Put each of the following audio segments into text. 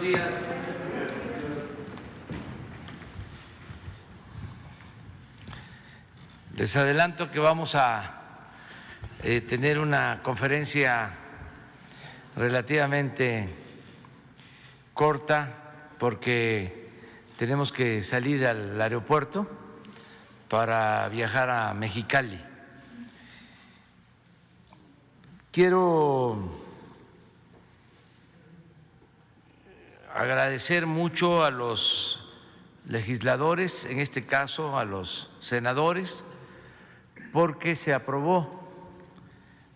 buenos días. Les adelanto que vamos a tener una conferencia relativamente corta porque tenemos que salir al aeropuerto para viajar a Mexicali. Quiero agradecer mucho a los legisladores, en este caso a los senadores, porque se aprobó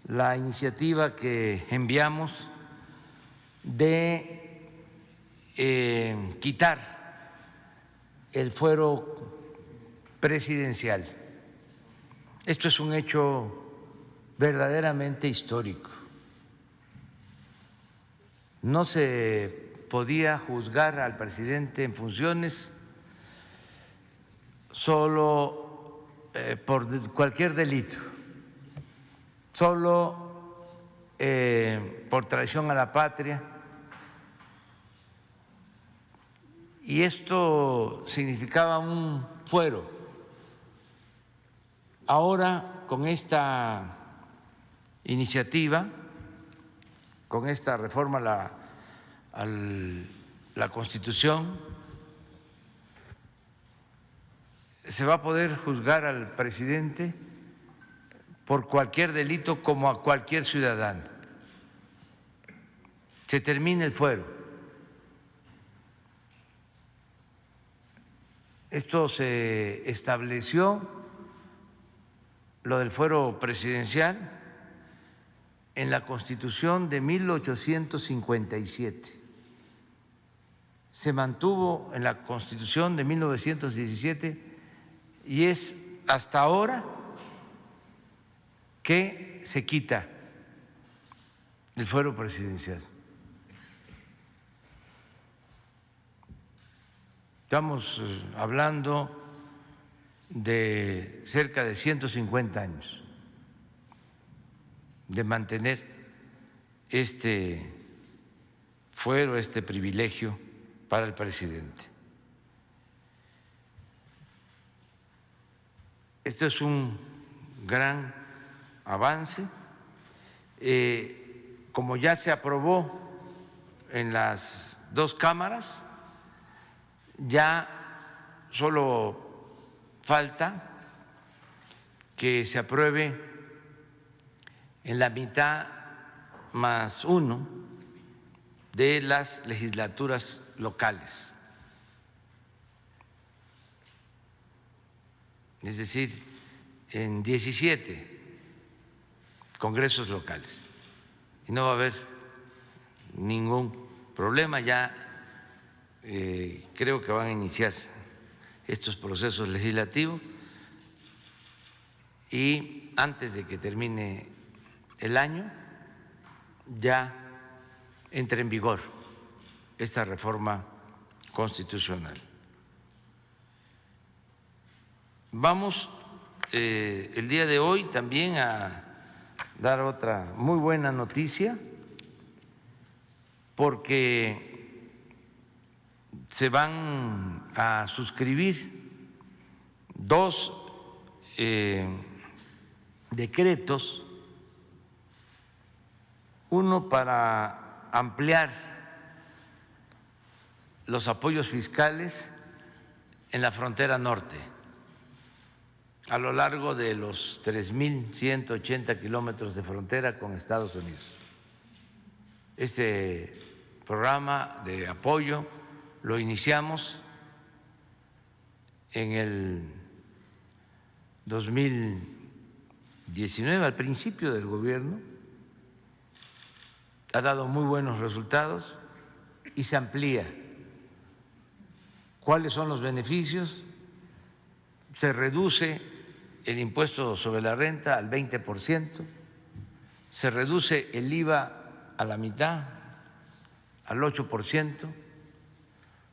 la iniciativa que enviamos de quitar el fuero presidencial. Esto es un hecho verdaderamente histórico. No se podía juzgar al presidente en funciones solo por cualquier delito, solo por traición a la patria. Y esto significaba un fuero. Ahora, con esta iniciativa, con esta reforma a la Constitución, se va a poder juzgar al presidente por cualquier delito como a cualquier ciudadano. Se termina el fuero. Esto se estableció, lo del fuero presidencial, en la Constitución de 1857. Se mantuvo en la Constitución de 1917 y es hasta ahora que se quita el fuero presidencial. Estamos hablando de cerca de 150 años de mantener este fuero, este privilegio para el presidente. Esto es un gran avance. Como ya se aprobó en las dos cámaras, ya solo falta que se apruebe en la mitad más uno de las legislaturas locales. Es decir, en 17 congresos locales. Y no va a haber ningún problema, ya creo que van a iniciar estos procesos legislativos y antes de que termine el año ya entre en vigor esta reforma constitucional. Vamos el día de hoy también a dar otra muy buena noticia porque se van a suscribir dos decretos, uno para ampliar los apoyos fiscales en la frontera norte, a lo largo de los 3.180 kilómetros de frontera con Estados Unidos. Este programa de apoyo lo iniciamos en el 2019, al principio del gobierno, ha dado muy buenos resultados y se amplía. ¿Cuáles son los beneficios? Se reduce el impuesto sobre la renta al 20%, se reduce el IVA a la mitad, al 8%,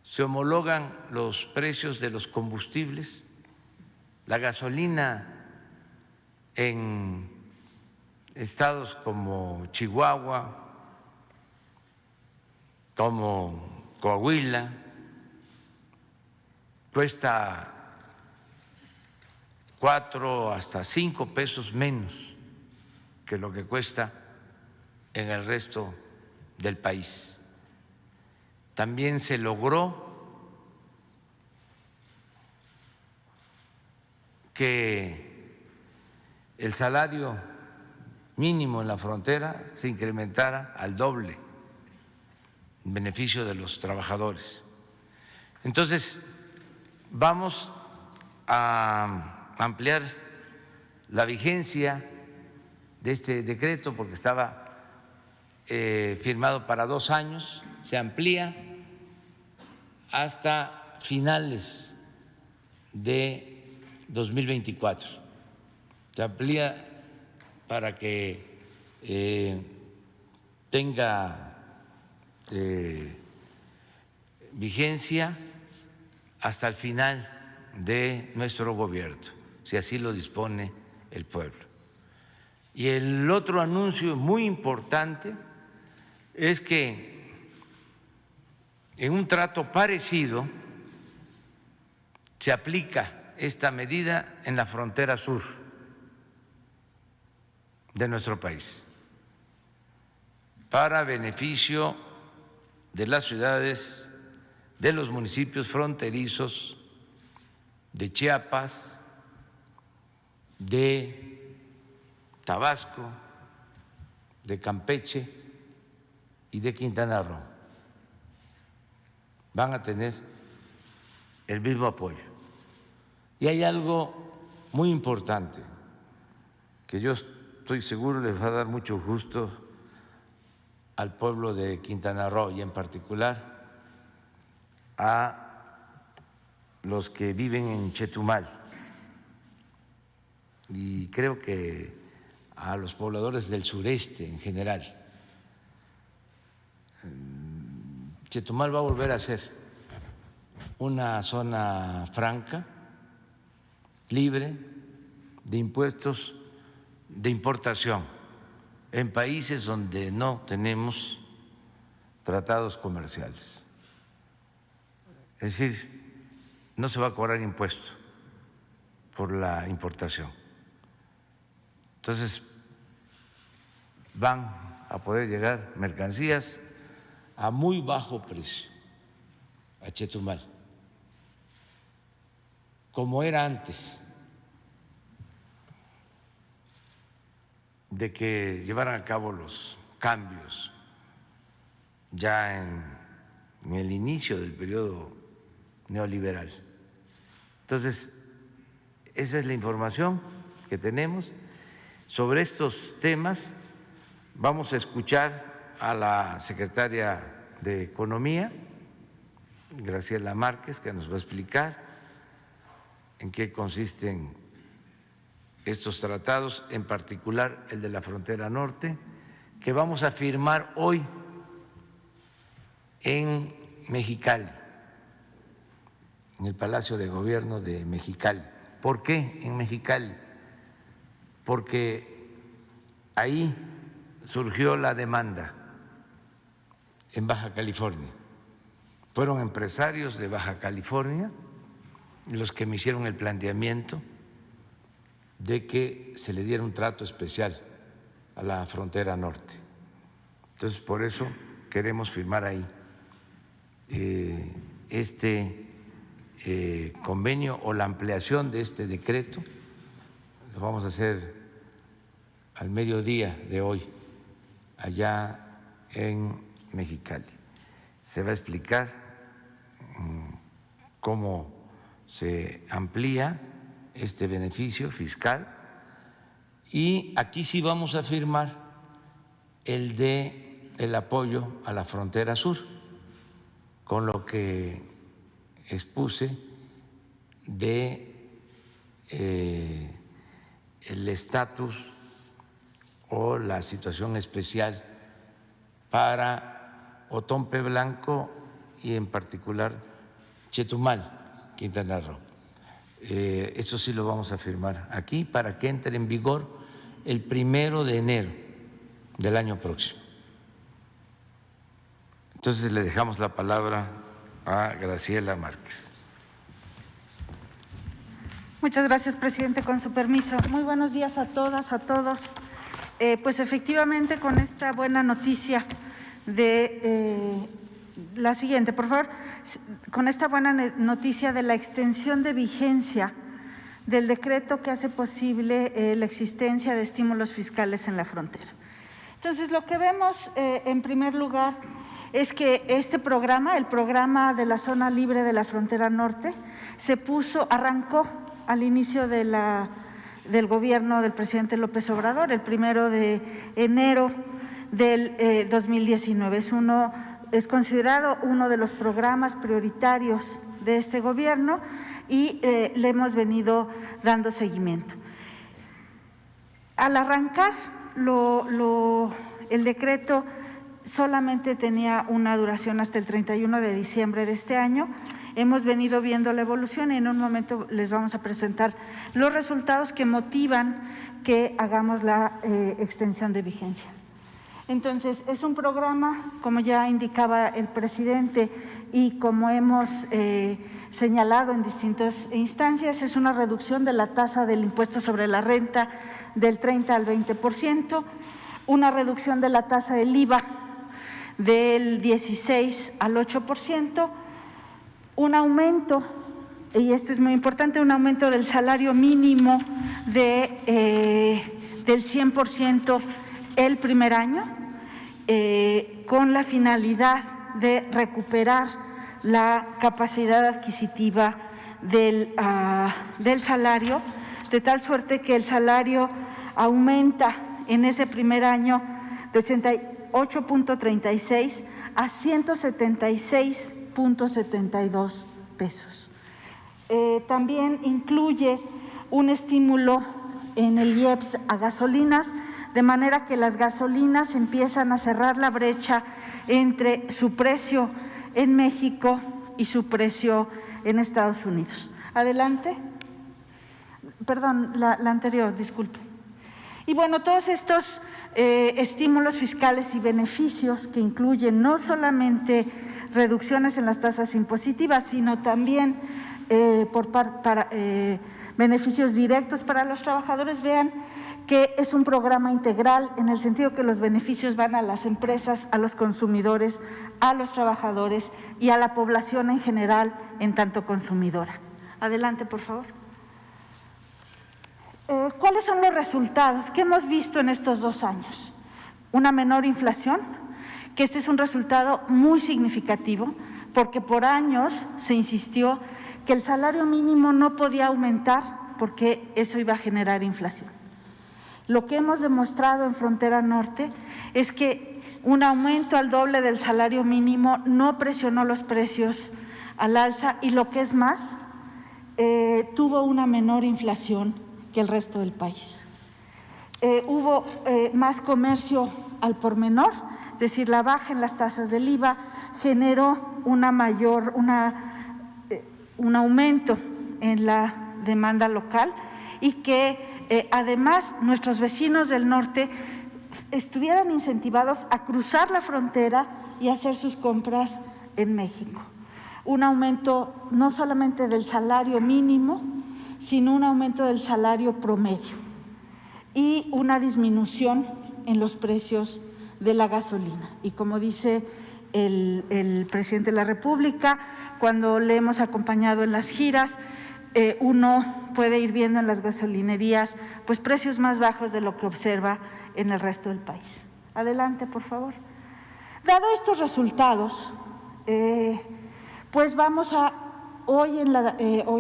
se homologan los precios de los combustibles, la gasolina en estados como Chihuahua, como Coahuila, cuesta 4 hasta 5 pesos menos que lo que cuesta en el resto del país. También se logró que el salario mínimo en la frontera se incrementara al doble en beneficio de los trabajadores. Entonces, vamos a ampliar la vigencia de este decreto porque estaba firmado para 2 años, se amplía hasta finales de 2024. Se amplía para que tenga vigencia hasta el final de nuestro gobierno, si así lo dispone el pueblo. Y el otro anuncio muy importante es que en un trato parecido se aplica esta medida en la frontera sur de nuestro país, para beneficio de las ciudades, de los municipios fronterizos de Chiapas, de Tabasco, de Campeche y de Quintana Roo. Van a tener el mismo apoyo. Y hay algo muy importante que yo estoy seguro les va a dar mucho gusto al pueblo de Quintana Roo y en particular a los que viven en Chetumal y creo que a los pobladores del sureste en general. Chetumal va a volver a ser una zona franca, libre de impuestos de importación en países donde no tenemos tratados comerciales. Es decir, no se va a cobrar impuesto por la importación. Entonces, van a poder llegar mercancías a muy bajo precio a Chetumal, como era antes de que llevaran a cabo los cambios ya en el inicio del periodo neoliberal. Entonces, esa es la información que tenemos sobre estos temas. Vamos a escuchar a la secretaria de Economía, Graciela Márquez, que nos va a explicar en qué consisten estos tratados, en particular el de la frontera norte, que vamos a firmar hoy en Mexicali, en el Palacio de Gobierno de Mexicali. ¿Por qué en Mexicali? Porque ahí surgió la demanda en Baja California. Fueron empresarios de Baja California los que me hicieron el planteamiento de que se le diera un trato especial a la frontera norte. Entonces, por eso queremos firmar ahí este convenio o la ampliación de este decreto. Lo vamos a hacer al mediodía de hoy, allá en Mexicali. Se va a explicar cómo se amplía este beneficio fiscal y aquí sí vamos a firmar el apoyo a la frontera sur, con lo que expuse de el estatus o la situación especial para Otompe Blanco y en particular Chetumal, Quintana Roo. Eso sí lo vamos a firmar aquí para que entre en vigor el 1 de enero del año próximo. Entonces le dejamos la palabra a Graciela Márquez. Muchas gracias, presidente. Con su permiso. Muy buenos días a todas, a todos. Pues efectivamente, con esta buena noticia de la siguiente, por favor, con esta buena noticia de la extensión de vigencia del decreto que hace posible la existencia de estímulos fiscales en la frontera. Entonces, lo que vemos en primer lugar es que este programa, el programa de la zona libre de la frontera norte, arrancó al inicio del gobierno del presidente López Obrador, el 1 de enero del 2019. Es considerado uno de los programas prioritarios de este gobierno y le hemos venido dando seguimiento. Al arrancar, el decreto solamente tenía una duración hasta el 31 de diciembre de este año. Hemos venido viendo la evolución y en un momento les vamos a presentar los resultados que motivan que hagamos la extensión de vigencia. Entonces, es un programa, como ya indicaba el presidente y como hemos señalado en distintas instancias, es una reducción de la tasa del impuesto sobre la renta del 30 al 20%, una reducción de la tasa del IVA del 16 al 8%, un aumento, y esto es muy importante, un aumento del salario mínimo del 100% el primer año, con la finalidad de recuperar la capacidad adquisitiva del salario, de tal suerte que el salario aumenta en ese primer año de 88.36 a 176.72 pesos. También incluye un estímulo en el IEPS a gasolinas, de manera que las gasolinas empiezan a cerrar la brecha entre su precio en México y su precio en Estados Unidos. Adelante. Perdón, la anterior, disculpe. Y bueno, todos estos estímulos fiscales y beneficios que incluyen no solamente reducciones en las tasas impositivas, sino también beneficios directos para los trabajadores. Vean que es un programa integral en el sentido que los beneficios van a las empresas, a los consumidores, a los trabajadores y a la población en general en tanto consumidora. Adelante, por favor. ¿Cuáles son los resultados que hemos visto en estos 2 años? Una menor inflación, que este es un resultado muy significativo, porque por años se insistió que el salario mínimo no podía aumentar porque eso iba a generar inflación. Lo que hemos demostrado en Frontera Norte es que un aumento al doble del salario mínimo no presionó los precios al alza y, lo que es más, tuvo una menor inflación que el resto del país. Hubo más comercio al por menor, es decir, la baja en las tasas del IVA generó un aumento en la demanda local y que además nuestros vecinos del norte estuvieran incentivados a cruzar la frontera y hacer sus compras en México. Un aumento no solamente del salario mínimo, sino un aumento del salario promedio y una disminución en los precios de la gasolina. Y como dice el presidente de la República, cuando le hemos acompañado en las giras, uno puede ir viendo en las gasolinerías pues precios más bajos de lo que observa en el resto del país. Adelante, por favor. Dado estos resultados, pues vamos a hoy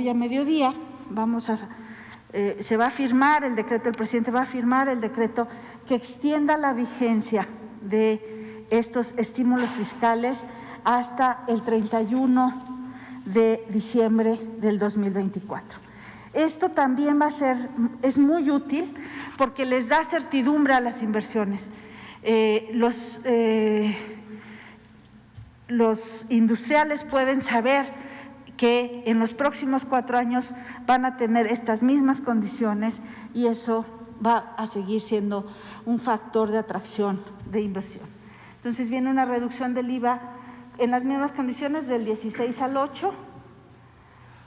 a mediodía se va a firmar el decreto, el presidente va a firmar el decreto que extienda la vigencia de estos estímulos fiscales hasta el 31 de diciembre del 2024. Esto también es muy útil porque les da certidumbre a las inversiones. Los industriales pueden saber que en los próximos 4 años van a tener estas mismas condiciones y eso va a seguir siendo un factor de atracción de inversión. Entonces viene una reducción del IVA en las mismas condiciones del 16 al 8,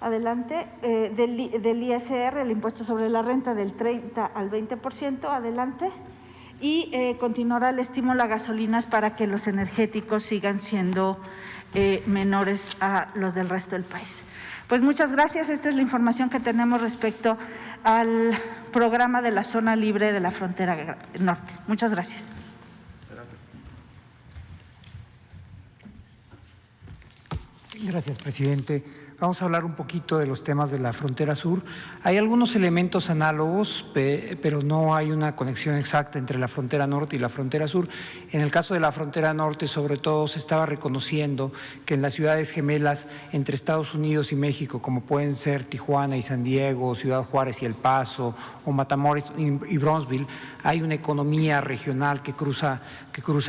adelante, del ISR, el impuesto sobre la renta, del 30 al 20%, adelante, y continuará el estímulo a gasolinas para que los energéticos sigan siendo menores a los del resto del país. Pues muchas gracias. Esta es la información que tenemos respecto al programa de la zona libre de la frontera norte. Muchas gracias. Gracias, presidente. Vamos a hablar un poquito de los temas de la frontera sur. Hay algunos elementos análogos, pero no hay una conexión exacta entre la frontera norte y la frontera sur. En el caso de la frontera norte, sobre todo, se estaba reconociendo que en las ciudades gemelas entre Estados Unidos y México, como pueden ser Tijuana y San Diego, Ciudad Juárez y El Paso, o Matamoros y Bronzeville, hay una economía regional que cruza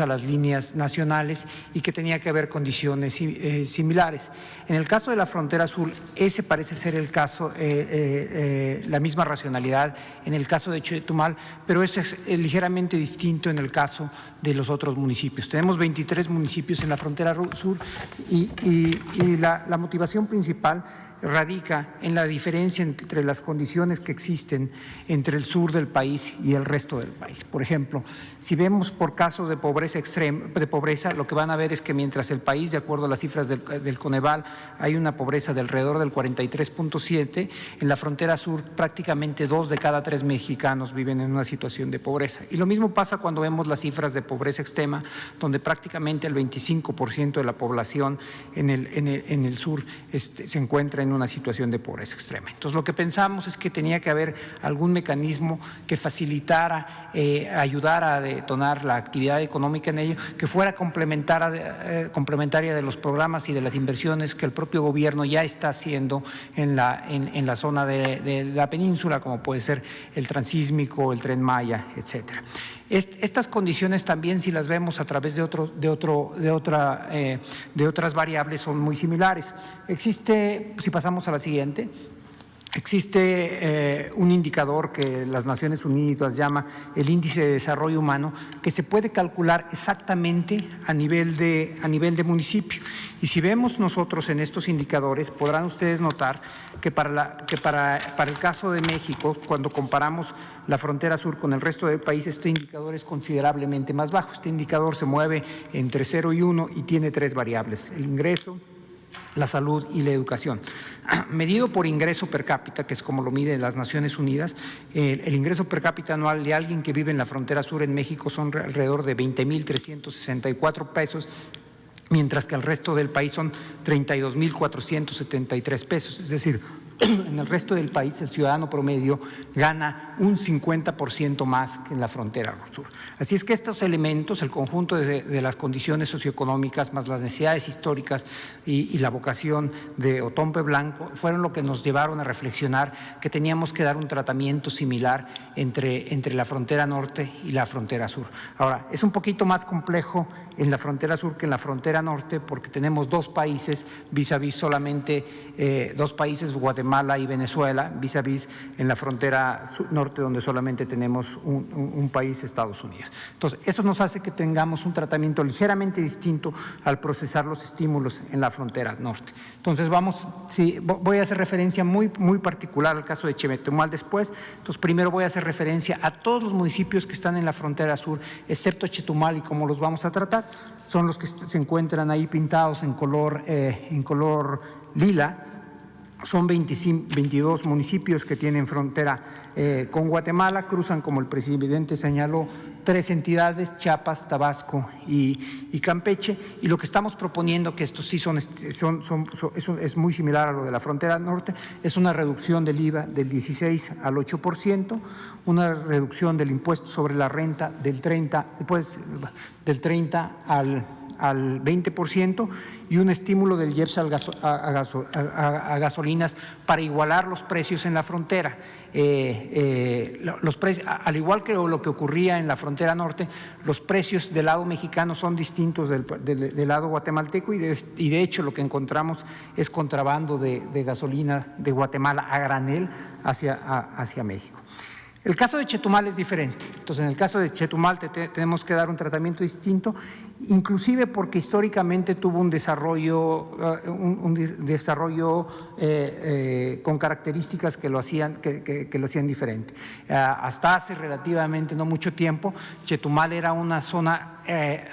las líneas nacionales y que tenía que haber condiciones similares. En el caso de la frontera sur, ese parece ser el caso, la misma racionalidad en el caso de Chetumal, pero ese es ligeramente distinto en el caso de los otros municipios. Tenemos 23 municipios en la frontera sur y la motivación principal radica en la diferencia entre las condiciones que existen entre el sur del país y el resto del país. Por ejemplo, si vemos por caso de pobreza extrema, lo que van a ver es que mientras el país, de acuerdo a las cifras del Coneval, hay una pobreza de alrededor del 43.7, en la frontera sur prácticamente 2 de cada 3 mexicanos viven en una situación de pobreza. Y lo mismo pasa cuando vemos las cifras de pobreza extrema, donde prácticamente el 25% de la población en el sur se encuentra en una situación de pobreza extrema. Entonces, lo que pensamos es que tenía que haber algún mecanismo que facilitara, ayudara a detonar la actividad económica en ello, que fuera complementaria de los programas y de las inversiones que el propio gobierno ya está haciendo en la zona de la península, como puede ser el Transísmico, el Tren Maya, etcétera. Estas condiciones también, si las vemos a través de otras variables, son muy similares. Existe, si pasamos a la siguiente, existe un indicador que las Naciones Unidas llama el Índice de Desarrollo Humano, que se puede calcular exactamente a nivel de municipio. Y si vemos nosotros en estos indicadores, podrán ustedes notar que para el caso de México, cuando comparamos la frontera sur con el resto del país, este indicador es considerablemente más bajo. Este indicador se mueve entre 0 y 1 y tiene 3 variables: el ingreso, la salud y la educación. Medido por ingreso per cápita, que es como lo miden las Naciones Unidas, el ingreso per cápita anual de alguien que vive en la frontera sur en México son alrededor de 20,364 pesos, mientras que el resto del país son 32,473 pesos. Es decir, en el resto del país el ciudadano promedio gana un 50% más que en la frontera sur. Así es que estos elementos, el conjunto de las condiciones socioeconómicas más las necesidades históricas y la vocación de Otompe Blanco, fueron lo que nos llevaron a reflexionar que teníamos que dar un tratamiento similar entre la frontera norte y la frontera sur. Ahora, es un poquito más complejo en la frontera sur que en la frontera norte, porque tenemos 2 países vis a vis solamente 2 países, Guatemala y Venezuela, vis a vis en la frontera norte, donde solamente tenemos un país, Estados Unidos. Entonces, eso nos hace que tengamos un tratamiento ligeramente distinto al procesar los estímulos en la frontera norte. Entonces, voy a hacer referencia muy particular al caso de Chetumal después. Entonces, primero voy a hacer referencia a todos los municipios que están en la frontera sur, excepto Chetumal, y cómo los vamos a tratar. Son los que se encuentran ahí pintados en color lila. Son 22 municipios que tienen frontera con Guatemala, cruzan, como el presidente señaló, 3 entidades: Chiapas, Tabasco y Campeche, y lo que estamos proponiendo, que estos sí es muy similar a lo de la frontera norte, es una reducción del IVA del 16 al 8%, una reducción del impuesto sobre la renta del 30 al 20% y un estímulo del IEPS a gasolinas para igualar los precios en la frontera. Los precios, al igual que lo que ocurría en la frontera norte, los precios del lado mexicano son distintos del lado guatemalteco y de hecho lo que encontramos es contrabando de gasolina de Guatemala a granel hacia México. El caso de Chetumal es diferente. Entonces, en el caso de Chetumal tenemos que dar un tratamiento distinto, inclusive porque históricamente tuvo un desarrollo, con características que lo hacían diferente. Hasta hace relativamente no mucho tiempo, Chetumal era una zona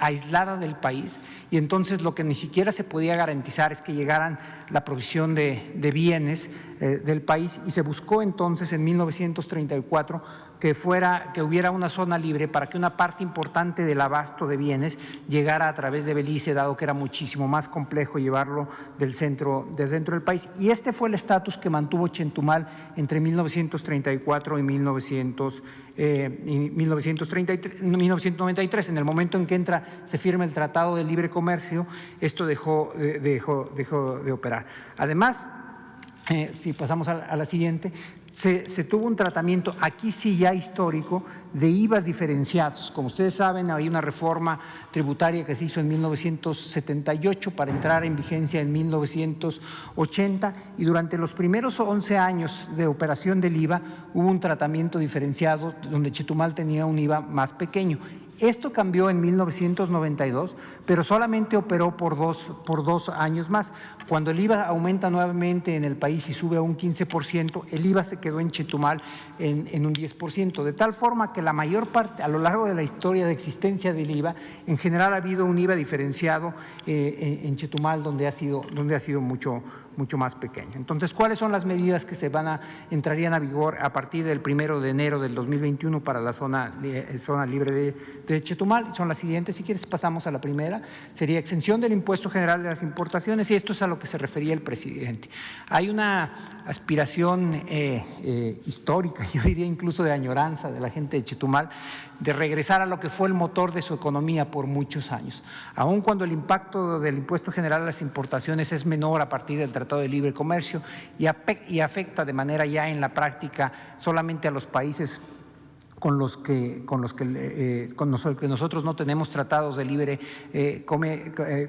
aislada del país, y entonces lo que ni siquiera se podía garantizar es que llegaran la provisión de bienes del país, y se buscó entonces en 1934 que hubiera una zona libre para que una parte importante del abasto de bienes llegara a través de Belice, dado que era muchísimo más complejo llevarlo del centro del país. Y este fue el estatus que mantuvo Chetumal entre 1934 y 1993. En el momento en que se firma el Tratado de Libre Comercio, esto dejó de operar. Además, si pasamos a la siguiente, se tuvo un tratamiento, aquí sí ya histórico, de IVAs diferenciados. Como ustedes saben, hay una reforma tributaria que se hizo en 1978 para entrar en vigencia en 1980, y durante los primeros 11 años de operación del IVA hubo un tratamiento diferenciado donde Chetumal tenía un IVA más pequeño. Esto cambió en 1992, pero solamente operó por dos años más. Cuando el IVA aumenta nuevamente en el país y sube a un 15%, el IVA se quedó en Chetumal en un 10%, de tal forma que la mayor parte, a lo largo de la historia de existencia del IVA, en general ha habido un IVA diferenciado en Chetumal, donde ha sido mucho más pequeño. Entonces, ¿cuáles son las medidas que entrarían a vigor a partir del 1 de enero del 2021 para la zona libre de Chetumal? Son las siguientes. Si quieres, pasamos a la primera. Sería exención del impuesto general de las importaciones, y esto es a lo que se refería el presidente. Hay una aspiración histórica, yo diría incluso de añoranza de la gente de Chetumal, de regresar a lo que fue el motor de su economía por muchos años. Aun cuando el impacto del impuesto general a las importaciones es menor a partir del Tratado de Libre Comercio y afecta de manera ya en la práctica solamente a los países con los que nosotros no tenemos tratados de libre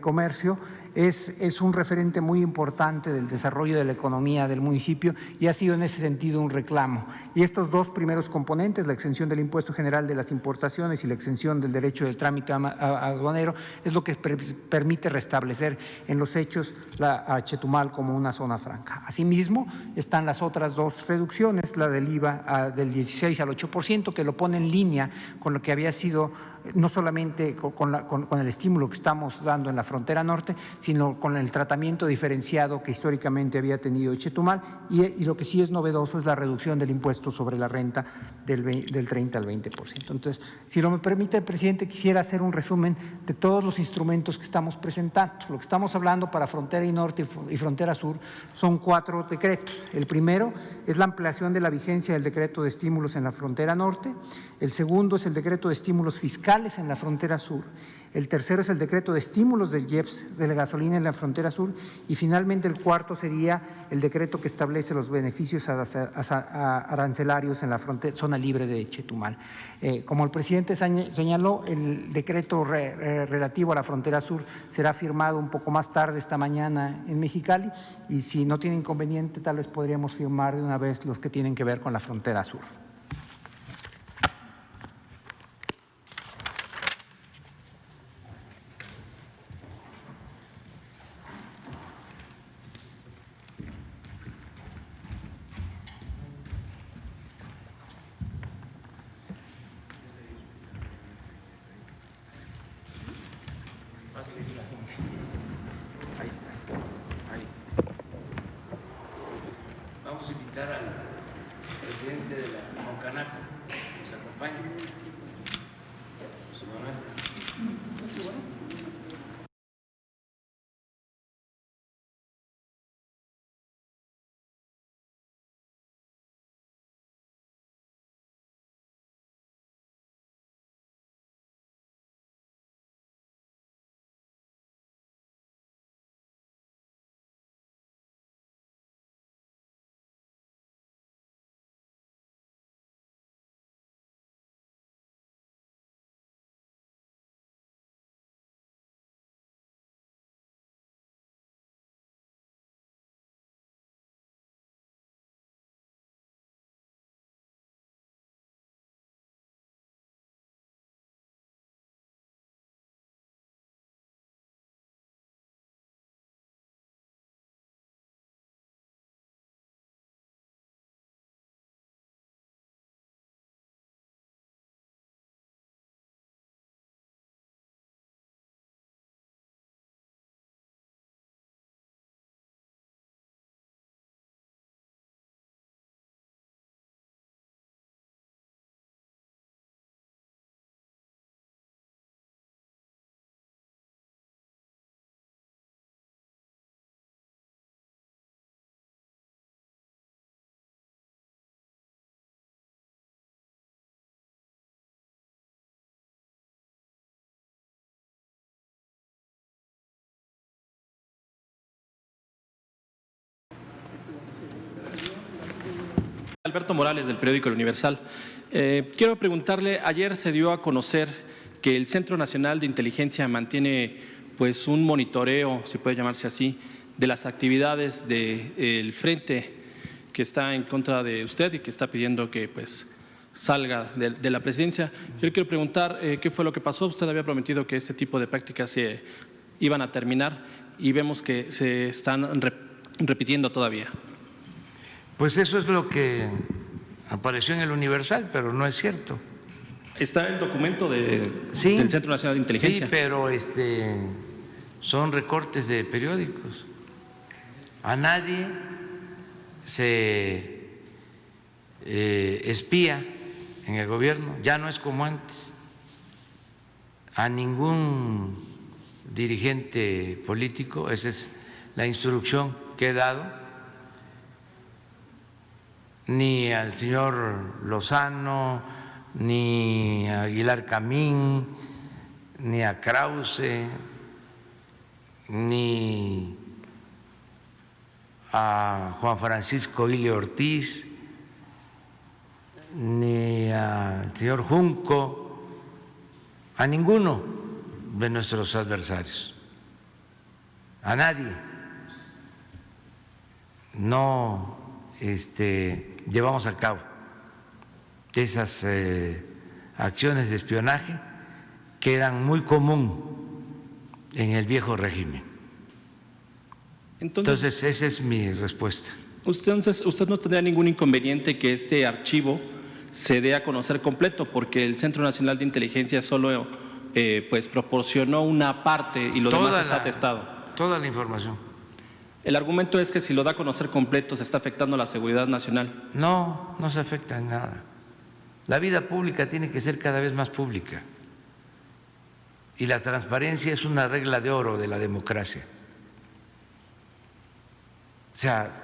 comercio, es un referente muy importante del desarrollo de la economía del municipio, y ha sido en ese sentido un reclamo. Y estos dos primeros componentes, la exención del impuesto general de las importaciones y la exención del derecho del trámite aduanero, es lo que permite restablecer en los hechos a Chetumal como una zona franca. Asimismo, están las otras dos reducciones, la del IVA del 16 al 8%, que lo pone en línea con lo que había sido no solamente con el estímulo que estamos dando en la frontera norte, sino con el tratamiento diferenciado que históricamente había tenido Chetumal, y lo que sí es novedoso es la reducción del impuesto sobre la renta del 30 al 20%. Entonces, si lo me permite el presidente, quisiera hacer un resumen de todos los instrumentos que estamos presentando. Lo que estamos hablando para frontera y norte y frontera sur son 4 decretos. El primero es la ampliación de la vigencia del decreto de estímulos en la frontera norte. El segundo es el decreto de estímulos fiscales en la frontera sur. El tercero es el decreto de estímulos del IEPS de la gasolina en la frontera sur, y finalmente el cuarto sería el decreto que establece los beneficios arancelarios en la zona libre de Chetumal. Como el presidente señaló, el decreto relativo a la frontera sur será firmado un poco más tarde esta mañana en Mexicali, y si no tiene inconveniente, tal vez podríamos firmar de una vez los que tienen que ver con la frontera sur. Vamos a invitar al presidente de la Concanaco que nos acompañe, José Manuel. Alberto Morales, del periódico El Universal. Quiero preguntarle, ayer se dio a conocer que el Centro Nacional de Inteligencia mantiene pues un monitoreo, si puede llamarse así, de las actividades del frente que está en contra de usted y que está pidiendo que pues salga de la presidencia. Yo le quiero preguntar qué fue lo que pasó. Usted había prometido que este tipo de prácticas se iban a terminar y vemos que se están repitiendo todavía. Pues eso es lo que apareció en el Universal, pero no es cierto. Está el documento del Centro Nacional de Inteligencia. Sí, pero son recortes de periódicos. A nadie se espía en el gobierno, ya no es como antes. A ningún dirigente político, esa es la instrucción que he dado, ni al señor Lozano, ni a Aguilar Camín, ni a Krause, ni a Juan Francisco Ile Ortiz, ni al señor Junco, a ninguno de nuestros adversarios, a nadie. No llevamos a cabo esas acciones de espionaje que eran muy común en el viejo régimen. Entonces esa es mi respuesta. Usted no tendría ningún inconveniente que este archivo se dé a conocer completo, porque el Centro Nacional de Inteligencia solo pues proporcionó una parte y lo demás está atestado. Toda la información. El argumento es que si lo da a conocer completo se está afectando la seguridad nacional. No, no se afecta en nada. La vida pública tiene que ser cada vez más pública y la transparencia es una regla de oro de la democracia. O sea,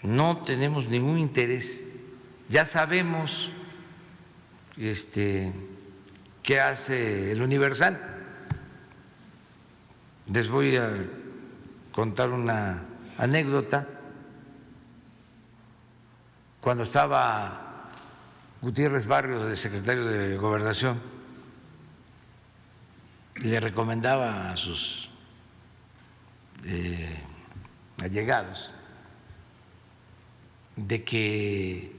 no tenemos ningún interés. Ya sabemos qué hace el Universal. Les voy a contar una anécdota. Cuando estaba Gutiérrez Barrios de secretario de Gobernación, le recomendaba a sus allegados de que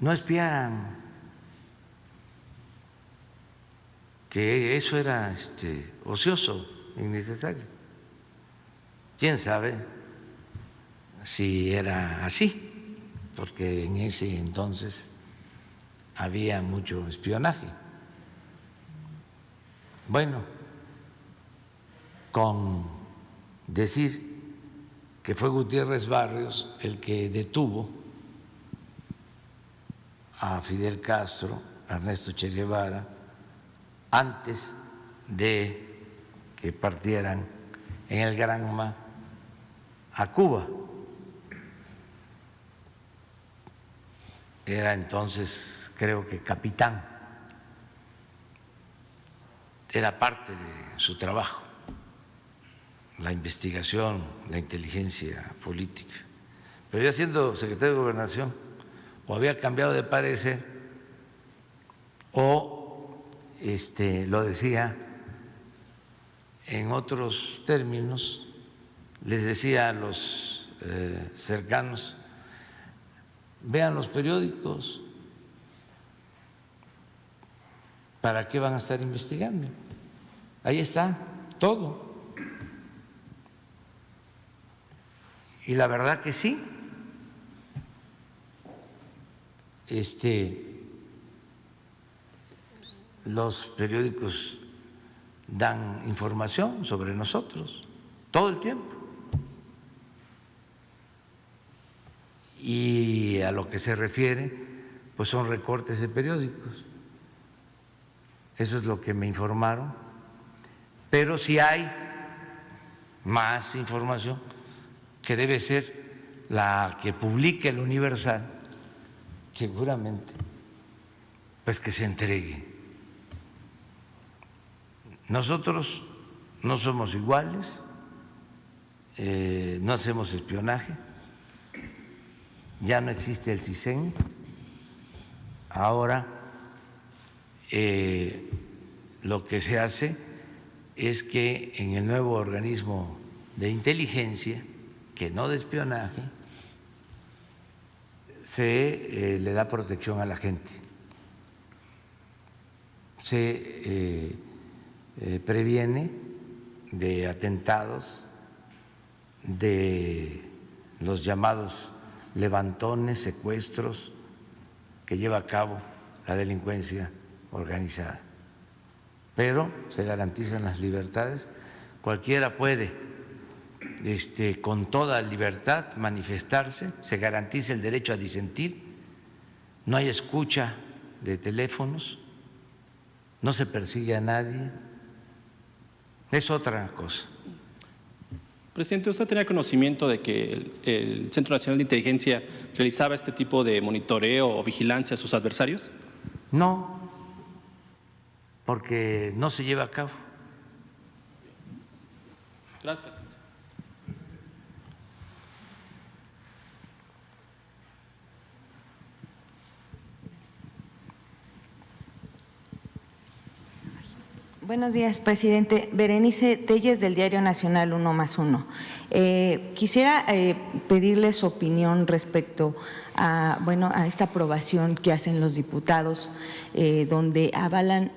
no espiaran, que eso era ocioso, innecesario. ¿Quién sabe si era así? Porque en ese entonces había mucho espionaje. Bueno, con decir que fue Gutiérrez Barrios el que detuvo a Fidel Castro, a Ernesto Che Guevara, antes de que partieran en el Granma a Cuba. Era entonces, creo que capitán, era parte de su trabajo, la investigación, la inteligencia política. Pero ya siendo secretario de Gobernación, o había cambiado de parecer, o lo decía en otros términos, les decía a los cercanos: vean los periódicos, ¿para qué van a estar investigando? Ahí está todo. Y la verdad que sí. Los periódicos dan información sobre nosotros todo el tiempo. Y a lo que se refiere, pues son recortes de periódicos. Eso es lo que me informaron. Pero si hay más información, que debe ser la que publique el Universal, seguramente, pues que se entregue. Nosotros no somos iguales, no hacemos espionaje. ya no existe el CISEN, ahora lo que se hace es que en el nuevo organismo de inteligencia, que no de espionaje, se le da protección a la gente, se previene de atentados, de los llamados levantones, secuestros que lleva a cabo la delincuencia organizada. Pero se garantizan las libertades, cualquiera puede con toda libertad manifestarse, se garantiza el derecho a disentir, no hay escucha de teléfonos, no se persigue a nadie, es otra cosa. Presidente, ¿usted tenía conocimiento de que el Centro Nacional de Inteligencia realizaba este tipo de monitoreo o vigilancia a sus adversarios? No, porque no se lleva a cabo. Gracias, presidente. Buenos días, presidente. Berenice Telles, del Diario Nacional 1+1. Quisiera pedirle su opinión respecto a esta aprobación que hacen los diputados, donde avalan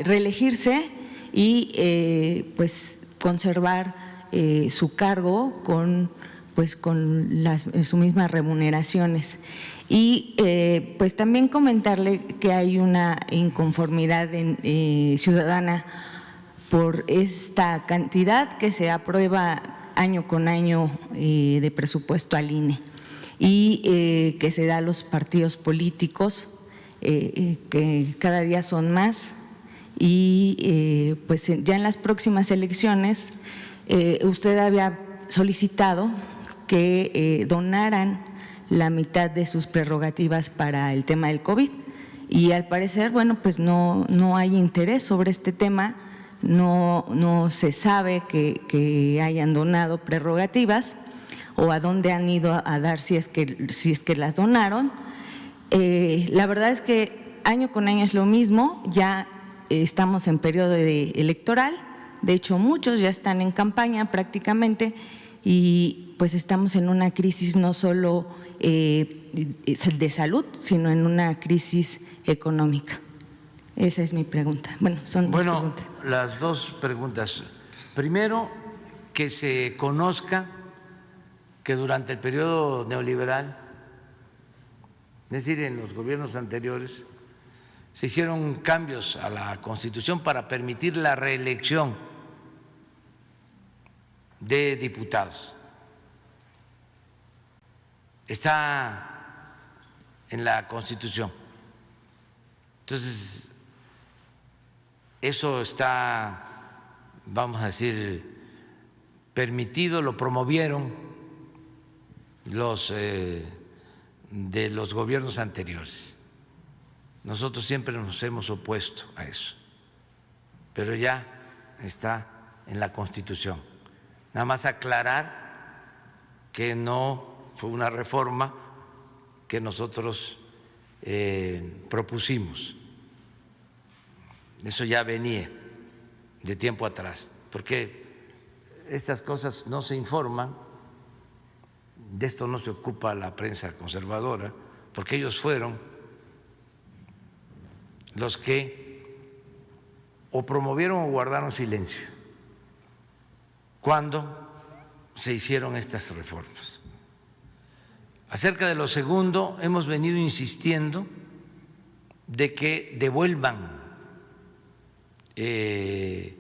reelegirse y pues conservar su cargo con sus mismas remuneraciones. Y pues también comentarle que hay una inconformidad ciudadana por esta cantidad que se aprueba año con año de presupuesto al INE y que se da a los partidos políticos, que cada día son más, y pues ya en las próximas elecciones usted había solicitado que donaran la mitad de sus prerrogativas para el tema del COVID, y al parecer, pues no hay interés sobre este tema, no se sabe que hayan donado prerrogativas o a dónde han ido a dar si es que las donaron. La verdad es que año con año es lo mismo, ya estamos en periodo electoral, de hecho muchos ya están en campaña prácticamente, y pues estamos en una crisis no solo de salud, sino en una crisis económica. Esa es mi pregunta. Son dos preguntas. Las dos preguntas. Primero, que se conozca que durante el periodo neoliberal, es decir, en los gobiernos anteriores, se hicieron cambios a la Constitución para permitir la reelección de diputados. Está en la Constitución. Entonces, eso está, vamos a decir, permitido, lo promovieron los de los gobiernos anteriores. Nosotros siempre nos hemos opuesto a eso, pero ya está en la Constitución. Nada más aclarar que no fue una reforma que nosotros propusimos. Eso ya venía de tiempo atrás, porque estas cosas no se informan, de esto no se ocupa la prensa conservadora, porque ellos fueron los que o promovieron o guardaron silencio cuando se hicieron estas reformas. Acerca de lo segundo, hemos venido insistiendo de que devuelvan el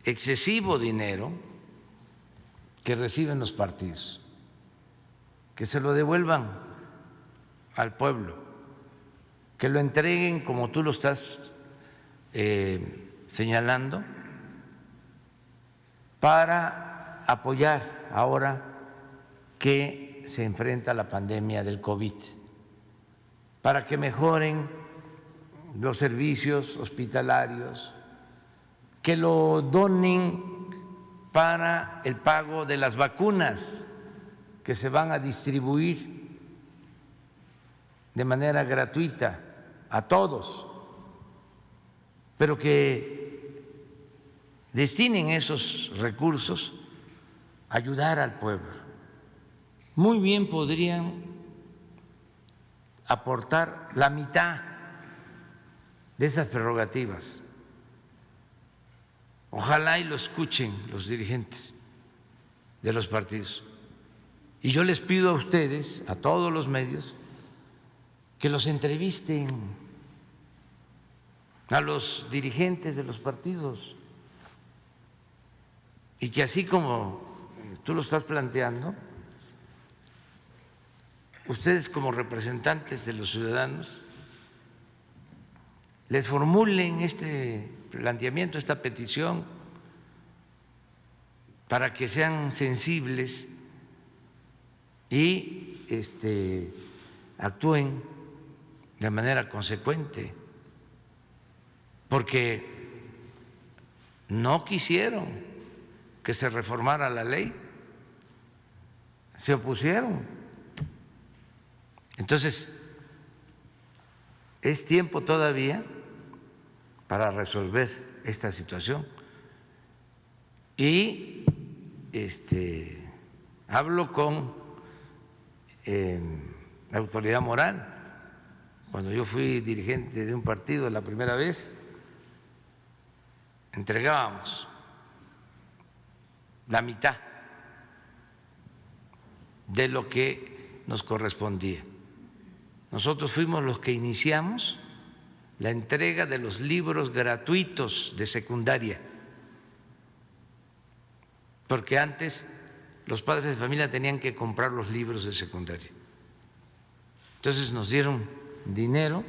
excesivo dinero que reciben los partidos, que se lo devuelvan al pueblo, que lo entreguen como tú lo estás señalando, para apoyar ahora que se enfrenta la pandemia del COVID, para que mejoren los servicios hospitalarios, que lo donen para el pago de las vacunas, que se van a distribuir de manera gratuita a todos, pero que destinen esos recursos a ayudar al pueblo. Muy bien podrían aportar la mitad de esas prerrogativas. Ojalá y lo escuchen los dirigentes de los partidos. Y yo les pido a ustedes, a todos los medios, que los entrevisten a los dirigentes de los partidos y que así como tú lo estás planteando, ustedes como representantes de los ciudadanos les formulen este planteamiento, esta petición, para que sean sensibles y actúen de manera consecuente, porque no quisieron que se reformara la ley, se opusieron. Entonces, es tiempo todavía para resolver esta situación. Y hablo con la autoridad moral. Cuando yo fui dirigente de un partido la primera vez, entregábamos la mitad de lo que nos correspondía. Nosotros fuimos los que iniciamos la entrega de los libros gratuitos de secundaria, porque antes los padres de familia tenían que comprar los libros de secundaria. Entonces nos dieron dinero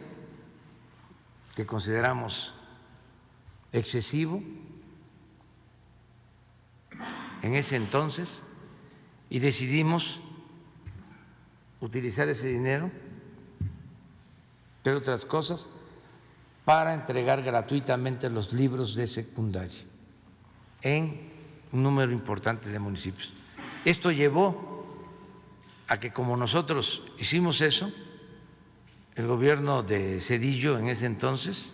que consideramos excesivo en ese entonces y decidimos utilizar ese dinero, entre otras cosas, para entregar gratuitamente los libros de secundaria en un número importante de municipios. Esto llevó a que, como nosotros hicimos eso, el gobierno de Zedillo en ese entonces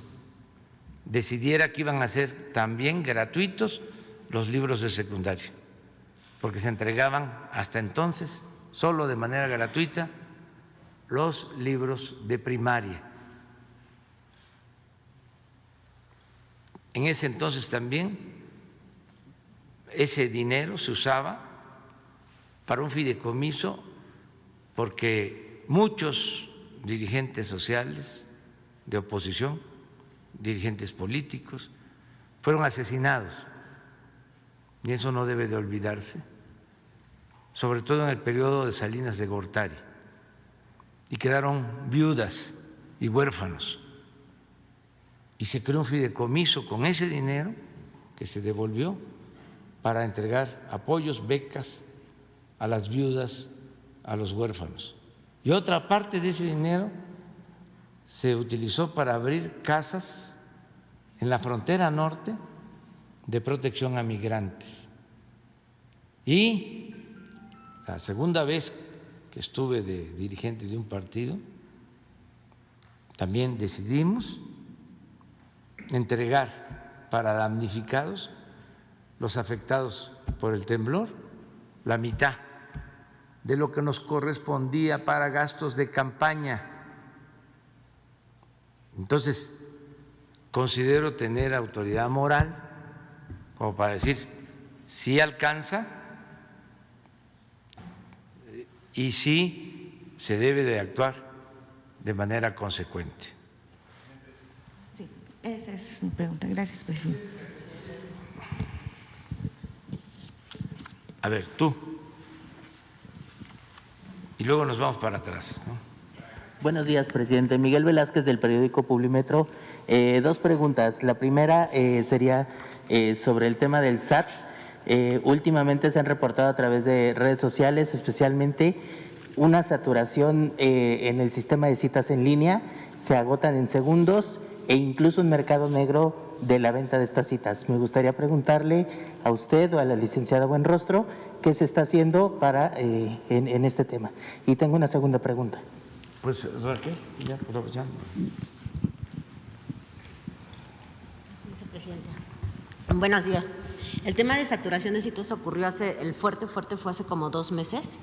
decidiera que iban a ser también gratuitos los libros de secundaria, porque se entregaban hasta entonces solo de manera gratuita los libros de primaria. En ese entonces también ese dinero se usaba para un fideicomiso, porque muchos dirigentes sociales de oposición, dirigentes políticos, fueron asesinados, y eso no debe de olvidarse, sobre todo en el periodo de Salinas de Gortari, y quedaron viudas y huérfanos, y se creó un fideicomiso con ese dinero que se devolvió para entregar apoyos, becas a las viudas, a los huérfanos. Y otra parte de ese dinero se utilizó para abrir casas en la frontera norte de protección a migrantes. Y la segunda vez que estuve de dirigente de un partido, también decidimos entregar para damnificados, los afectados por el temblor, la mitad de lo que nos correspondía para gastos de campaña. Entonces, considero tener autoridad moral como para decir si alcanza y si se debe de actuar de manera consecuente. Sí, esa es mi pregunta. Gracias, presidente. A ver, tú. Y luego nos vamos para atrás, ¿no? Buenos días, presidente. Miguel Velázquez, del periódico Publimetro. Dos preguntas. La primera sería sobre el tema del SAT. Últimamente se han reportado a través de redes sociales, especialmente una saturación en el sistema de citas en línea. Se agotan en segundos e incluso un mercado negro de la venta de estas citas. Me gustaría preguntarle a usted o a la licenciada Buenrostro ¿qué se está haciendo para en este tema? Y tengo una segunda pregunta. Pues Raquel, ya aprovechando. Vicepresidenta. Buenos días. El tema de saturación de sitios ocurrió el fuerte fue hace como 2 meses.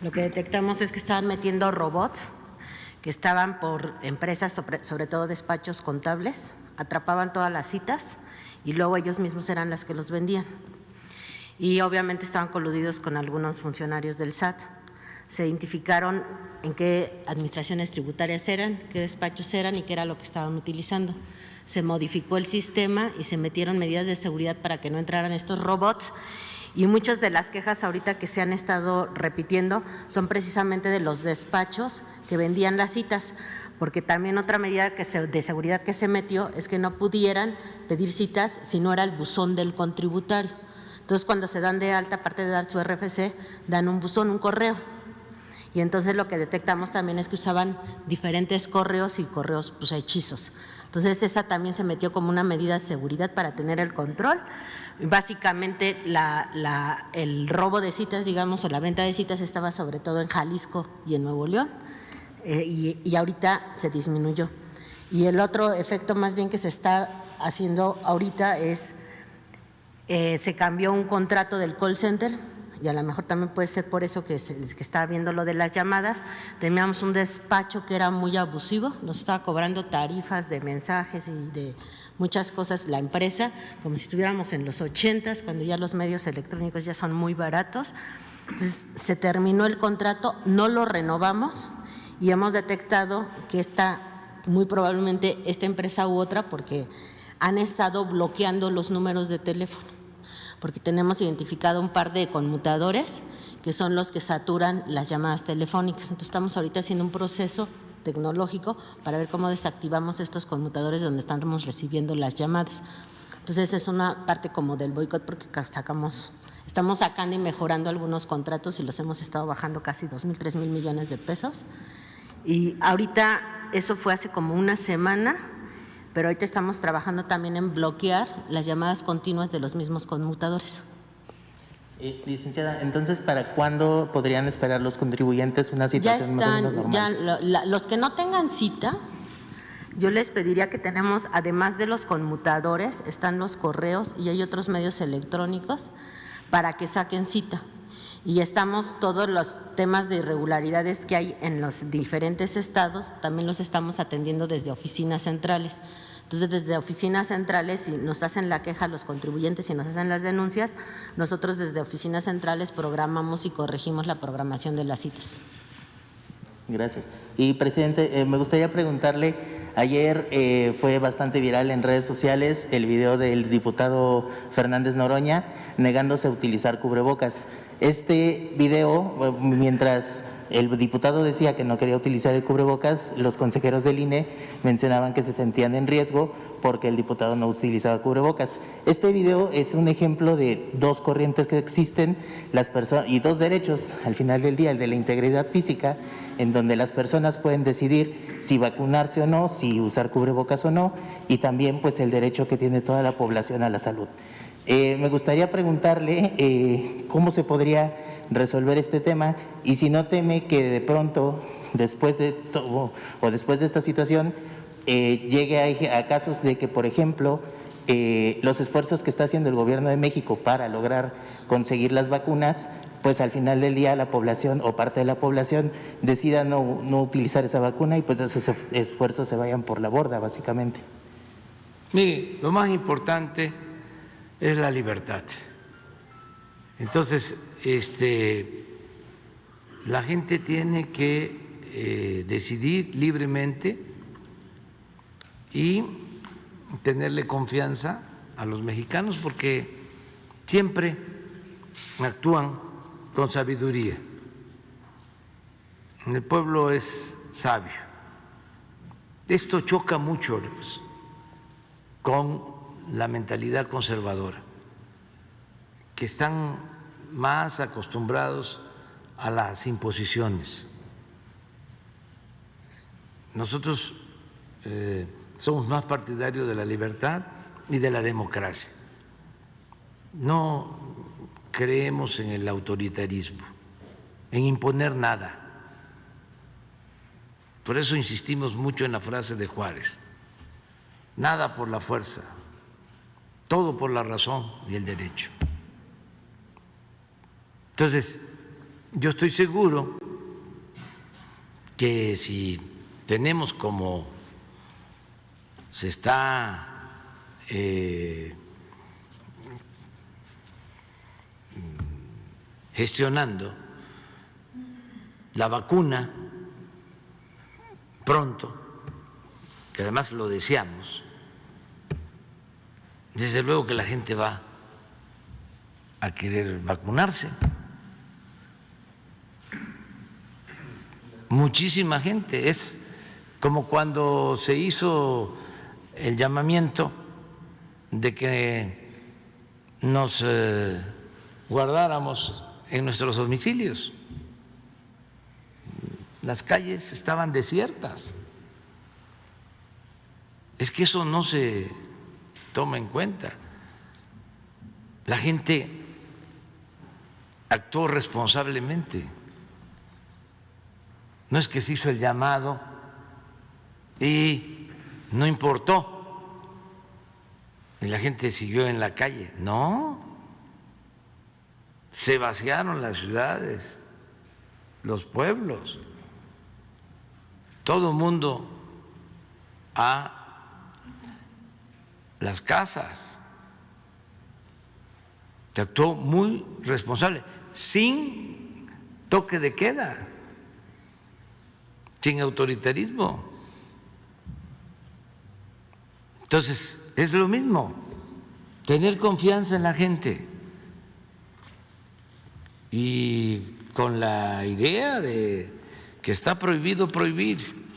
Lo que detectamos es que estaban metiendo robots que estaban por empresas, sobre todo despachos contables, atrapaban todas las citas y luego ellos mismos eran las que los vendían. Y obviamente estaban coludidos con algunos funcionarios del SAT. Se identificaron en qué administraciones tributarias eran, qué despachos eran y qué era lo que estaban utilizando. Se modificó el sistema y se metieron medidas de seguridad para que no entraran estos robots. Y muchas de las quejas ahorita que se han estado repitiendo son precisamente de los despachos que vendían las citas, porque también otra medida de seguridad que se metió es que no pudieran pedir citas si no era el buzón del contributario. Entonces, cuando se dan de alta, aparte de dar su RFC, dan un buzón, un correo. Y entonces lo que detectamos también es que usaban diferentes correos y correos pues hechizos. Entonces, esa también se metió como una medida de seguridad para tener el control. Básicamente, el robo de citas, digamos, o la venta de citas estaba sobre todo en Jalisco y en Nuevo León, y ahorita se disminuyó. Y el otro efecto más bien que se está haciendo ahorita es, se cambió un contrato del call center, y a lo mejor también puede ser por eso que está viendo lo de las llamadas. Teníamos un despacho que era muy abusivo, nos estaba cobrando tarifas de mensajes y de muchas cosas la empresa, como si estuviéramos en los 80s, cuando ya los medios electrónicos ya son muy baratos. Entonces, se terminó el contrato, no lo renovamos y hemos detectado que muy probablemente esta empresa u otra, porque han estado bloqueando los números de teléfono, porque tenemos identificado un par de conmutadores que son los que saturan las llamadas telefónicas. Entonces, estamos ahorita haciendo un proceso tecnológico para ver cómo desactivamos estos conmutadores donde estamos recibiendo las llamadas. Entonces, es una parte como del boicot, porque estamos sacando y mejorando algunos contratos y los hemos estado bajando casi 2,000, 3,000 millones de pesos. Y ahorita, eso fue hace como una semana, pero ahorita estamos trabajando también en bloquear las llamadas continuas de los mismos conmutadores. Licenciada, entonces, ¿para cuándo podrían esperar los contribuyentes una situación más o menos normal? Los que no tengan cita, yo les pediría que tenemos, además de los conmutadores, están los correos y hay otros medios electrónicos para que saquen cita. Y estamos, todos los temas de irregularidades que hay en los diferentes estados, también los estamos atendiendo desde oficinas centrales. Entonces, desde oficinas centrales, si nos hacen la queja los contribuyentes y nos hacen las denuncias, nosotros desde oficinas centrales programamos y corregimos la programación de las citas. Gracias. Y, presidente, me gustaría preguntarle, ayer fue bastante viral en redes sociales el video del diputado Fernández Noroña negándose a utilizar cubrebocas. Este video, mientras el diputado decía que no quería utilizar el cubrebocas, los consejeros del INE mencionaban que se sentían en riesgo porque el diputado no utilizaba cubrebocas. Este video es un ejemplo de dos corrientes que existen, las personas y dos derechos al final del día, el de la integridad física, en donde las personas pueden decidir si vacunarse o no, si usar cubrebocas o no, y también pues el derecho que tiene toda la población a la salud. Me gustaría preguntarle cómo se podría resolver este tema y si no teme que de pronto, después de esta situación, llegue a casos de que, por ejemplo, los esfuerzos que está haciendo el Gobierno de México para lograr conseguir las vacunas, pues al final del día la población o parte de la población decida no utilizar esa vacuna y pues esos esfuerzos se vayan por la borda, básicamente. Mire, lo más importante es la libertad. Entonces, la gente tiene que decidir libremente y tenerle confianza a los mexicanos porque siempre actúan con sabiduría. El pueblo es sabio. Esto choca mucho con la mentalidad conservadora, que están más acostumbrados a las imposiciones. Nosotros somos más partidarios de la libertad y de la democracia. No creemos en el autoritarismo, en imponer nada. Por eso insistimos mucho en la frase de Juárez: nada por la fuerza, todo por la razón y el derecho. Entonces, yo estoy seguro que si tenemos como se está gestionando la vacuna pronto, que además lo deseamos, desde luego que la gente va a querer vacunarse. Muchísima gente. Es como cuando se hizo el llamamiento de que nos guardáramos en nuestros domicilios. Las calles estaban desiertas. Es que eso no se toma en cuenta. La gente actuó responsablemente. No es que se hizo el llamado y no importó y la gente siguió en la calle. No, se vaciaron las ciudades, los pueblos, todo el mundo a las casas. Se actuó muy responsable, sin toque de queda, sin autoritarismo. Entonces, es lo mismo, tener confianza en la gente y con la idea de que está prohibido prohibir.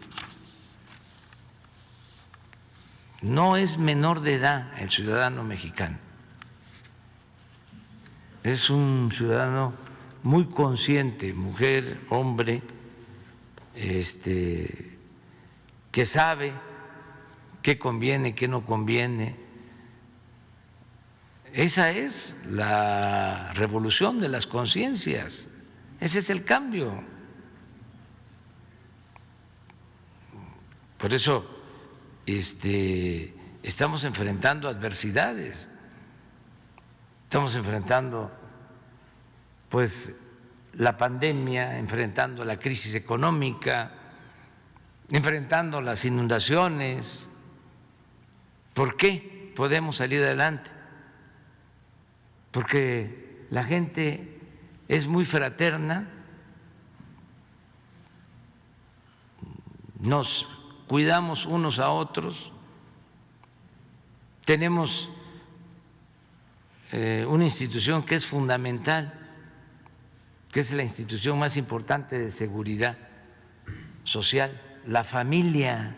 No es menor de edad el ciudadano mexicano, es un ciudadano muy consciente, mujer, hombre, que sabe qué conviene, qué no conviene. Esa es la revolución de las conciencias, ese es el cambio. Por eso estamos enfrentando adversidades, estamos enfrentando pues la pandemia, enfrentando la crisis económica, enfrentando las inundaciones. ¿Por qué podemos salir adelante? Porque la gente es muy fraterna, nos cuidamos unos a otros, tenemos una institución que es fundamental, que es la institución más importante de seguridad social, la familia.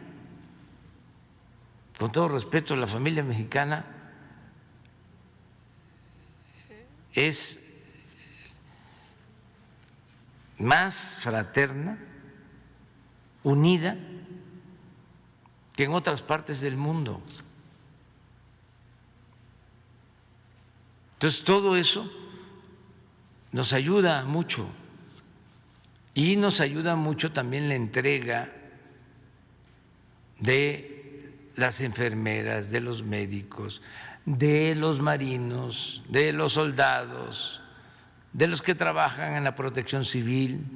Con todo respeto, la familia mexicana es más fraterna, unida que en otras partes del mundo. Entonces, todo eso nos ayuda mucho y nos ayuda mucho también la entrega de las enfermeras, de los médicos, de los marinos, de los soldados, de los que trabajan en la protección civil.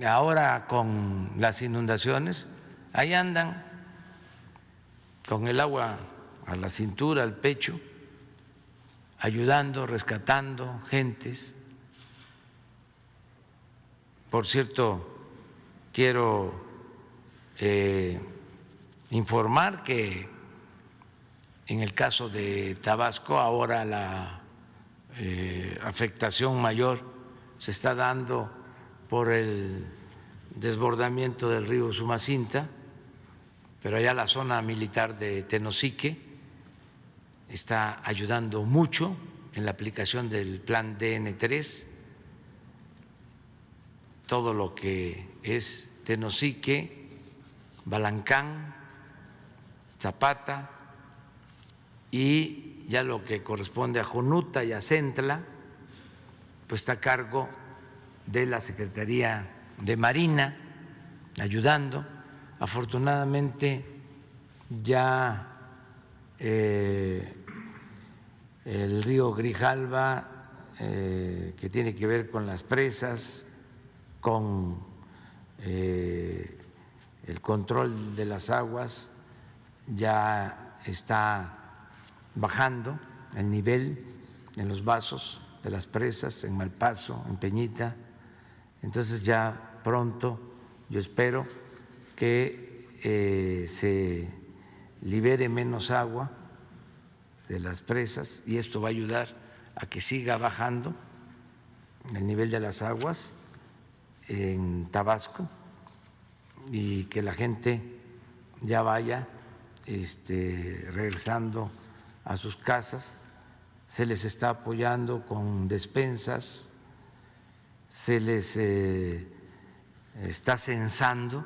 Ahora con las inundaciones, ahí andan con el agua a la cintura, al pecho, ayudando, rescatando gentes. Por cierto, quiero informar que en el caso de Tabasco ahora la afectación mayor se está dando por el desbordamiento del río Usumacinta, pero allá la zona militar de Tenosique está ayudando mucho en la aplicación del plan DN3, todo lo que es Tenosique, Balancán, Zapata y ya lo que corresponde a Jonuta y a Centla, pues está a cargo de la Secretaría de Marina, ayudando. Afortunadamente ya el río Grijalva, que tiene que ver con las presas, con el control de las aguas, ya está bajando el nivel en los vasos de las presas, en Malpaso, en Peñita. Entonces ya pronto yo espero que se libere menos agua de las presas y esto va a ayudar a que siga bajando el nivel de las aguas en Tabasco y que la gente ya vaya regresando a sus casas. Se les está apoyando con despensas, se les está censando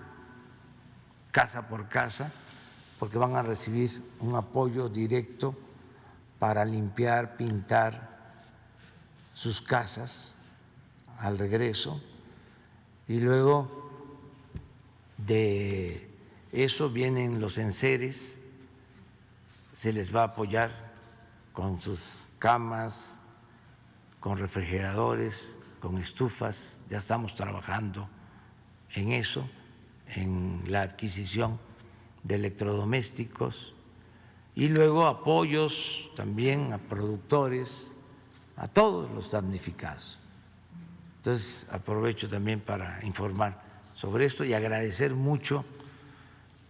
casa por casa, porque van a recibir un apoyo directo para limpiar, pintar sus casas al regreso, y luego de eso vienen los enseres, se les va a apoyar con sus camas, con refrigeradores, con estufas. Ya estamos trabajando en eso, en la adquisición de electrodomésticos, y luego apoyos también a productores, a todos los damnificados. Entonces aprovecho también para informar sobre esto y agradecer mucho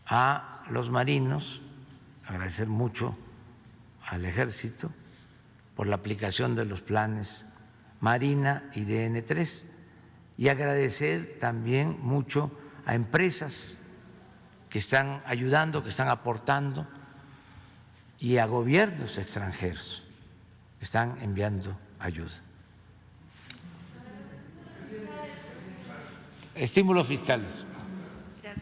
a los marinos, agradecer mucho al Ejército por la aplicación de los planes Marina y DN3, y agradecer también mucho a empresas que están ayudando, que están aportando, y a gobiernos extranjeros que están enviando ayuda. Estímulos fiscales.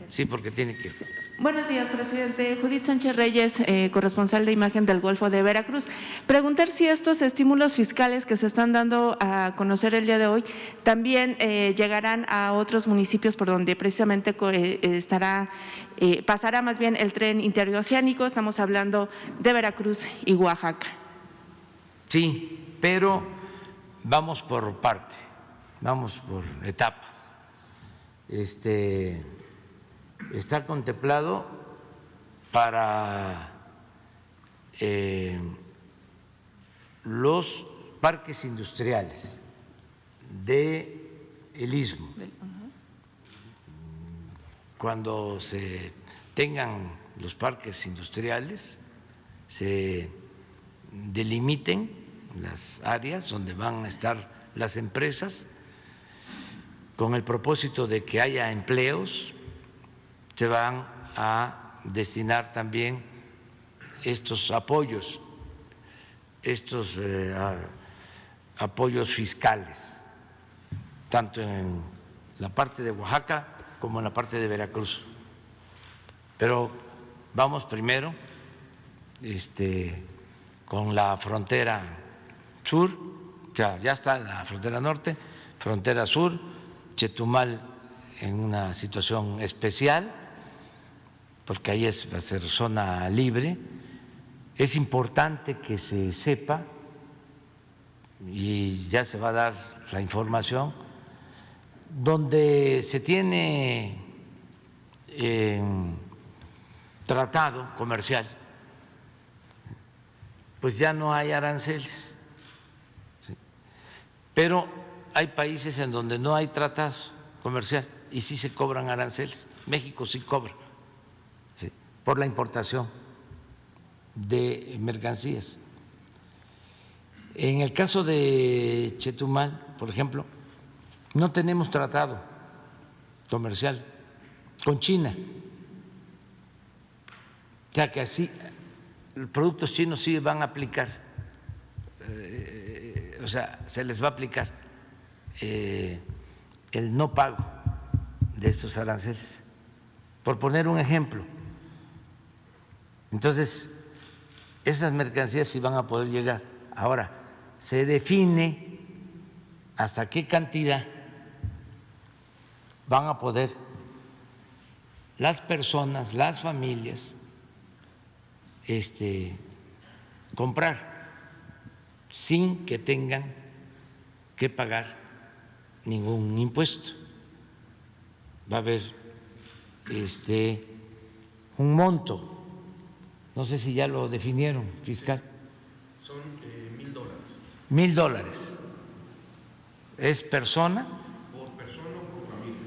Sí, porque tiene que… Buenos días, presidente. Judith Sánchez Reyes, corresponsal de Imagen del Golfo de Veracruz. Preguntar si estos estímulos fiscales que se están dando a conocer el día de hoy también llegarán a otros municipios por donde precisamente pasará más bien el tren interoceánico. Estamos hablando de Veracruz y Oaxaca. Sí, pero vamos por parte, vamos por etapas. Está contemplado para los parques industriales del Istmo. Cuando se tengan los parques industriales, se delimiten las áreas donde van a estar las empresas con el propósito de que haya empleos. Se van a destinar también estos apoyos, apoyos fiscales, tanto en la parte de Oaxaca como en la parte de Veracruz. Pero vamos primero con la frontera sur, ya está la frontera norte, frontera sur, Chetumal en una situación especial, porque ahí va a ser zona libre. Es importante que se sepa, y ya se va a dar la información, donde se tiene tratado comercial, pues ya no hay aranceles, ¿sí? Pero hay países en donde no hay tratado comercial y sí se cobran aranceles. México sí cobra, ¿sí?, por la importación de mercancías. En el caso de Chetumal, por ejemplo, no tenemos tratado comercial con China. O sea que así los productos chinos sí van a aplicar, o sea, se les va a aplicar el no pago de estos aranceles, por poner un ejemplo. Entonces, esas mercancías sí van a poder llegar. Ahora, se define hasta qué cantidad van a poder las personas, las familias, comprar sin que tengan que pagar ningún impuesto. Va a haber un monto, no sé si ya lo definieron, fiscal. Son $1,000. $1,000. ¿Es persona? Por persona o por familia.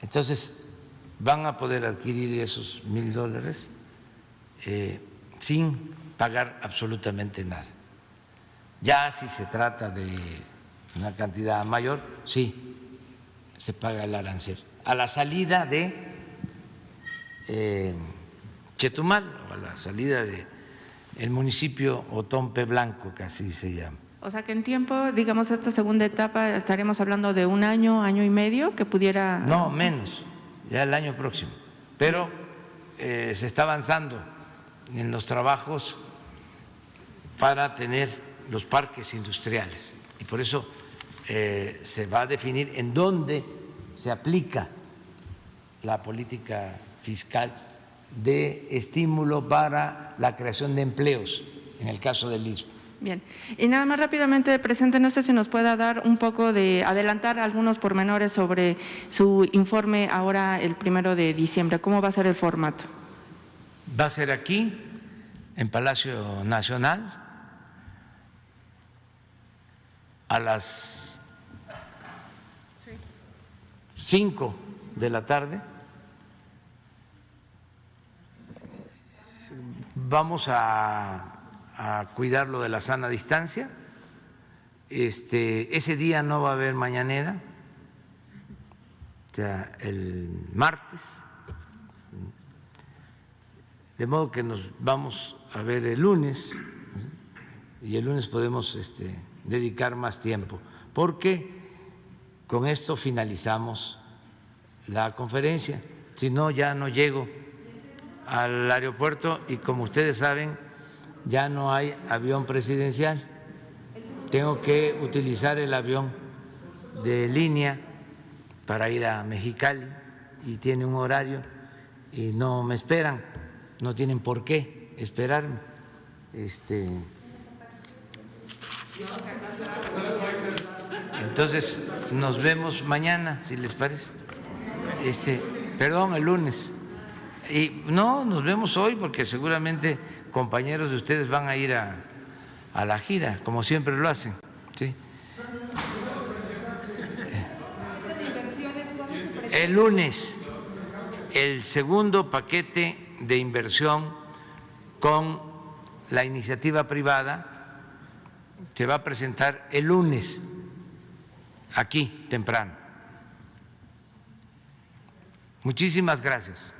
Entonces, van a poder adquirir esos $1,000 sin pagar absolutamente nada. Ya si se trata de una cantidad mayor, sí, se paga el arancel. A la salida de Chetumal, o a la salida del municipio Otompe Blanco, que así se llama. O sea que en tiempo, digamos, esta segunda etapa estaremos hablando de 1 año, año y medio, que pudiera… No, menos, ya el año próximo. Pero se está avanzando en los trabajos para tener los parques industriales. Y por eso se va a definir en dónde se aplica la política fiscal de estímulo para la creación de empleos, en el caso del Istmo. Bien, y nada más rápidamente, presidente, no sé si nos pueda dar un poco de adelantar algunos pormenores sobre su informe ahora el 1 de diciembre. ¿Cómo va a ser el formato? Va a ser aquí, en Palacio Nacional, a las 5 de la tarde. Vamos a cuidar lo de la sana distancia. Ese día no va a haber mañanera, o sea, el martes, de modo que nos vamos a ver el lunes, y el lunes podemos dedicar más tiempo, porque con esto finalizamos la conferencia. Si no, ya no llego al aeropuerto y, como ustedes saben, ya no hay avión presidencial. Tengo que utilizar el avión de línea para ir a Mexicali y tiene un horario y no me esperan, no tienen por qué esperarme. Entonces nos vemos mañana, si les parece. Perdón, el lunes. Y no, nos vemos hoy porque seguramente compañeros de ustedes van a ir a la gira, como siempre lo hacen. ¿Sí? El lunes, el segundo paquete de inversión con la iniciativa privada se va a presentar el lunes, aquí temprano. Muchísimas gracias.